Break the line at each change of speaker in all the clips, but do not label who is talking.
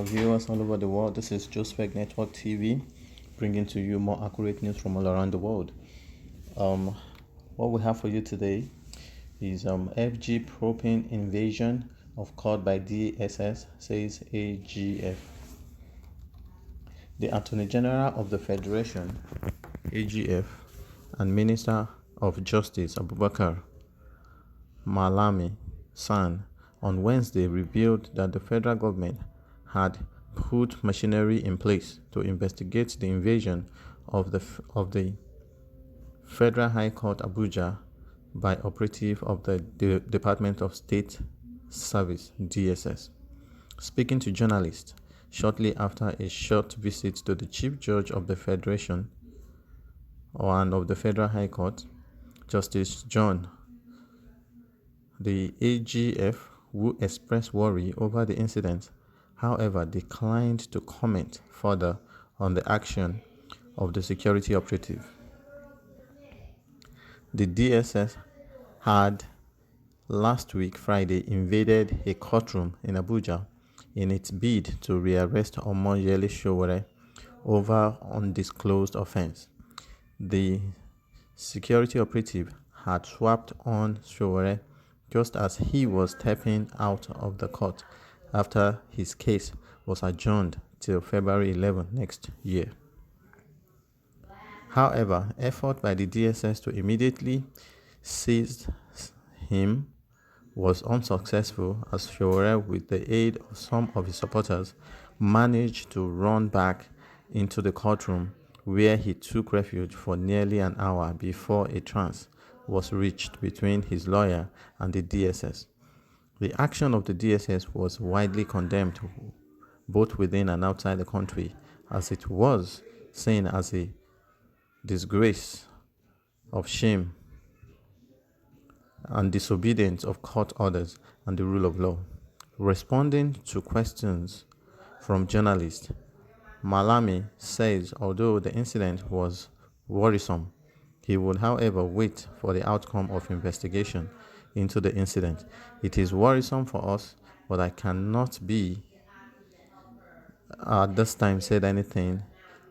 our viewers all over the world. This is Joseph Network TV, bringing to you more accurate news from all around the world. What we have for you today is FG propane invasion of court by DSS, says AGF. The Attorney General of the Federation, AGF, and Minister of Justice Abubakar Malami San on Wednesday revealed that the federal government had put machinery in place to investigate the invasion of the Federal High Court Abuja by operative of the Department of State Service (DSS). Speaking to journalists shortly after a short visit to the Chief Judge of the Federation and of the Federal High Court, Justice John, the AGF, who expressed worry over the incident, however, declined to comment further on the action of the security operative. The DSS had last week Friday invaded a courtroom in Abuja in its bid to rearrest Omoyele Sowore over undisclosed offense. The security operative had swapped on Sowore just as he was stepping out of the court after his case was adjourned till February 11 next year. However, effort by the DSS to immediately seize him was unsuccessful as Sowore, with the aid of some of his supporters, managed to run back into the courtroom where he took refuge for nearly an hour before a trance was reached between his lawyer and the DSS. The action of the DSS was widely condemned both within and outside the country, as it was seen as a disgrace of shame and disobedience of court orders and the rule of law. Responding to questions from journalists, Malami says although the incident was worrisome, he would, however, wait for the outcome of investigation into the incident. It is worrisome for us, but I cannot be at this time said anything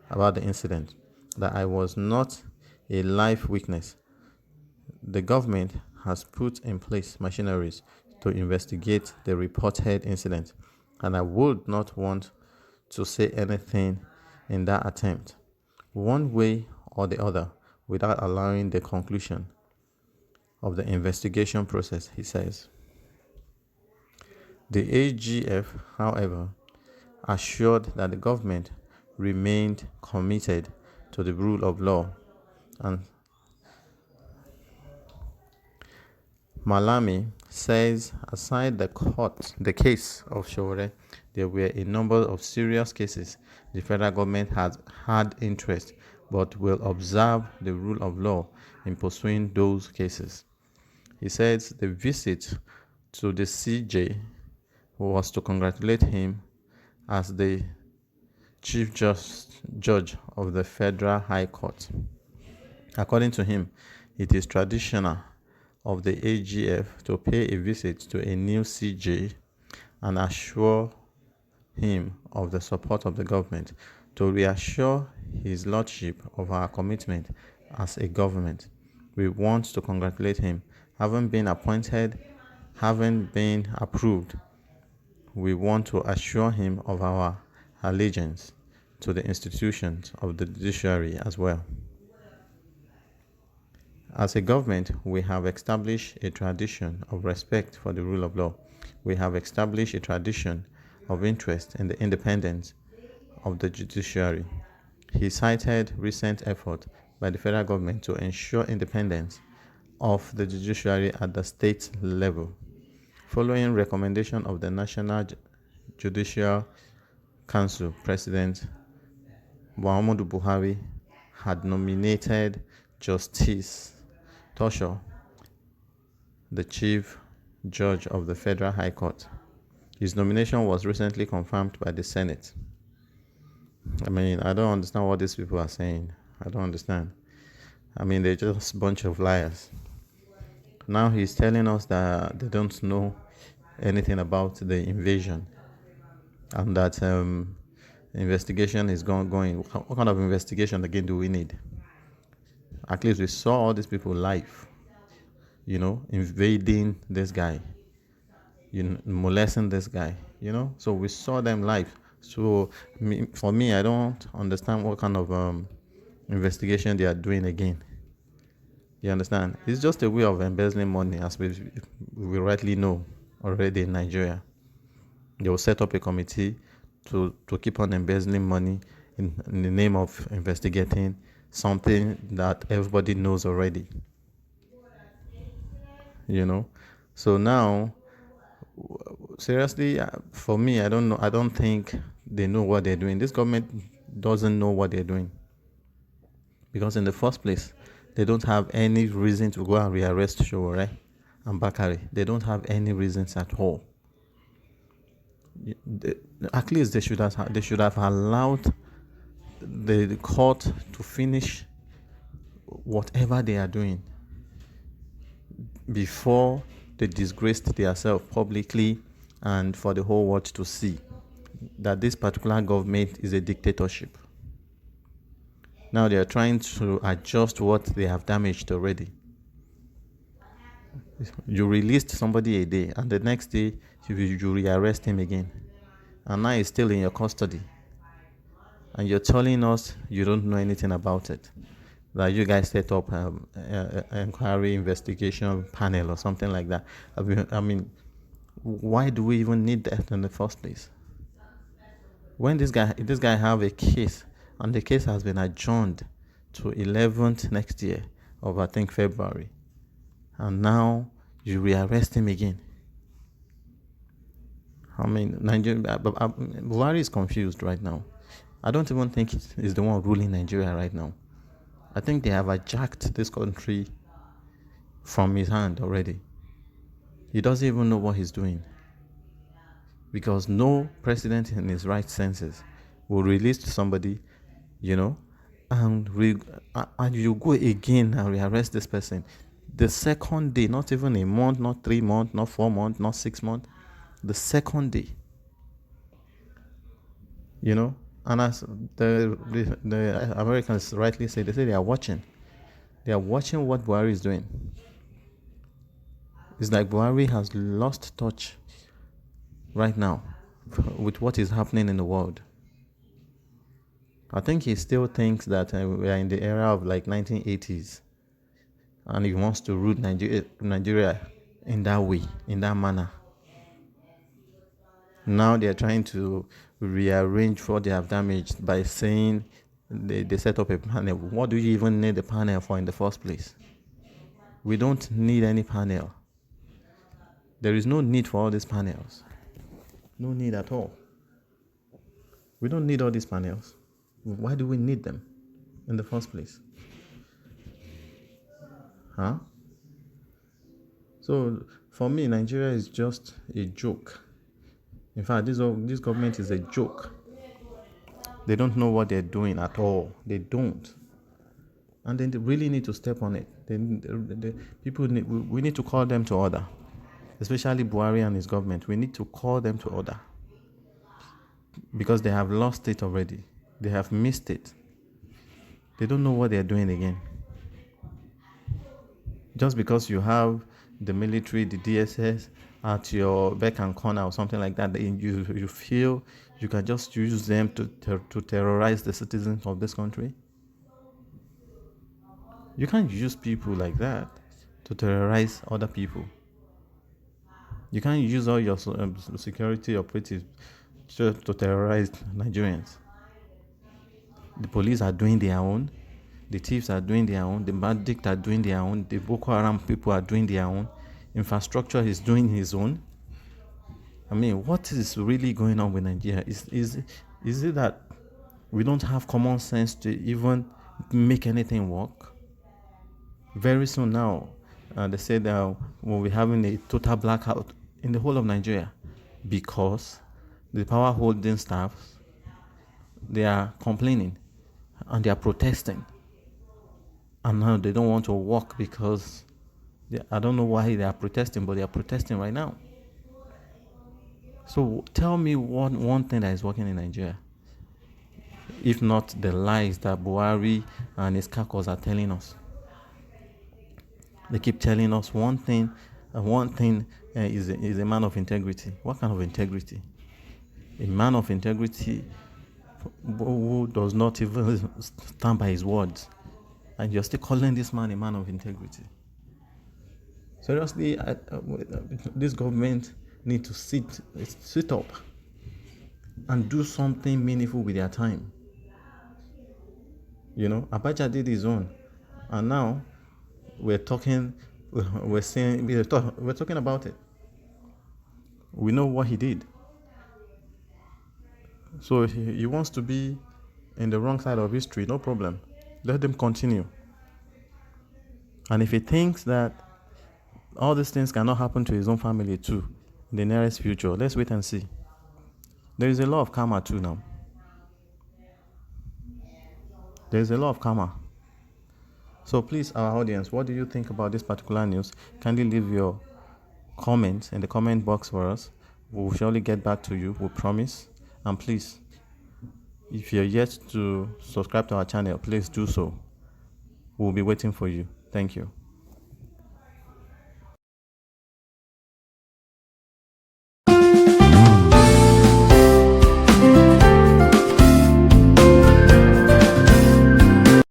about the incident, that I was not a live witness. The government has put in place machineries to investigate the reported incident, and I would not want to say anything in that attempt, one way or the other, without allowing the conclusion of the investigation process, he says. The AGF, however, assured that the government remained committed to the rule of law, and Malami says aside the case of Sowore, there were a number of serious cases the federal government has had interest but will observe the rule of law in pursuing those cases. He says the visit to the CJ was to congratulate him as the Chief Judge of the Federal High Court. According to him, it is traditional of the AGF to pay a visit to a new CJ and assure him of the support of the government, to reassure his lordship of our commitment as a government. We want to congratulate him. Having been appointed, having been approved, we want to assure him of our allegiance to the institutions of the judiciary as well. As a government, we have established a tradition of respect for the rule of law. We have established a tradition of interest in the independence of the judiciary. He cited recent effort by the federal government to ensure independence of the judiciary at the state level. Following recommendation of the National Judicial Council, President Muhammadu Buhari had nominated Justice Tosho, the Chief Judge of the Federal High Court. His nomination was recently confirmed by the Senate. I don't understand what these people are saying. I don't understand. They're just a bunch of liars. Now he's telling us that they don't know anything about the invasion. and that investigation is going. What kind of investigation again do we need? At least we saw all these people live, invading this guy, molesting this guy, So we saw them live. So for me, I don't understand what kind of investigation they are doing again. You understand? It's just a way of embezzling money, as we rightly know already in Nigeria. They will set up a committee to keep on embezzling money in the name of investigating something that everybody knows already. So now, seriously, for me, I don't know. I don't think they know what they're doing. This government doesn't know what they're doing, because in the first place, they don't have any reason to go and rearrest Sowore and Bakari. They don't have any reasons at all. At least they should have allowed the court to finish whatever they are doing before they disgraced themselves publicly and for the whole world to see that this particular government is a dictatorship. Now they are trying to adjust what they have damaged already. You released somebody a day, and the next day you rearrest him again, and now he's still in your custody, and you're telling us you don't know anything about it, that you guys set up inquiry investigation panel or something like that. I mean, why do we even need that in the first place? When this guy have a case, and the case has been adjourned to 11th next year of, I think, February, and now you rearrest him again. I mean, Buhari is confused right now. I don't even think he's the one ruling Nigeria right now. I think they have hijacked this country from his hand already. He doesn't even know what he's doing, because no president in his right senses will release somebody, and you go again and rearrest this person the second day, not even a month, not 3 months, not 4 months, not 6 months, the second day. And as the Americans rightly say, they say they are watching. They are watching what Buhari is doing. It's like Buhari has lost touch right now with what is happening in the world. I think he still thinks that we are in the era of like 1980s, and he wants to root Nigeria in that way, in that manner. Now they are trying to rearrange what they have damaged by saying they set up a panel. What do you even need the panel for in the first place? We don't need any panel. There is no need for all these panels. No need at all. We don't need all these panels. Why do we need them in the first place? So for me, Nigeria is just a joke. In fact, this government is a joke. They don't know what they're doing at all. They don't. And then they really need to step on it. We need to call them to order, especially Buhari and his government. We need to call them to order, because they have lost it already. They have missed it. They don't know what they're doing again. Just because you have the military, the DSS at your beck and corner or something like that, you feel you can just use them to terrorize the citizens of this country. You can't use people like that to terrorize other people. You can't use all your security operatives to terrorize Nigerians. The police are doing their own. The thieves are doing their own. The bandits are doing their own. The Boko Haram people are doing their own. Infrastructure is doing his own. I mean, what is really going on with Nigeria? Is it that we don't have common sense to even make anything work? Very soon now, they said we'll be having a total blackout in the whole of Nigeria, because the power holding staffs, they are complaining and they are protesting, and now they don't want to work because I don't know why they are protesting, but they are protesting right now. So tell me one thing that is working in Nigeria, if not the lies that Buhari and his caucus are telling us. They keep telling us one thing, and one thing is a man of integrity. What kind of integrity? A man of integrity who does not even stand by his words, and you're still calling this man a man of integrity. Seriously, this government need to sit up and do something meaningful with their time. Abacha did his own, and now we're talking about it. We know what he did. So if he wants to be in the wrong side of history, no problem. Let them continue. And if he thinks that all these things cannot happen to his own family too in the nearest future, let's wait and see. There is a lot of karma too now. There is a lot of karma. So please, our audience, what do you think about this particular news? Kindly leave your comments in the comment box for us. We'll surely get back to you, we promise. And please, if you're yet to subscribe to our channel, please do so. We'll be waiting for you. Thank you.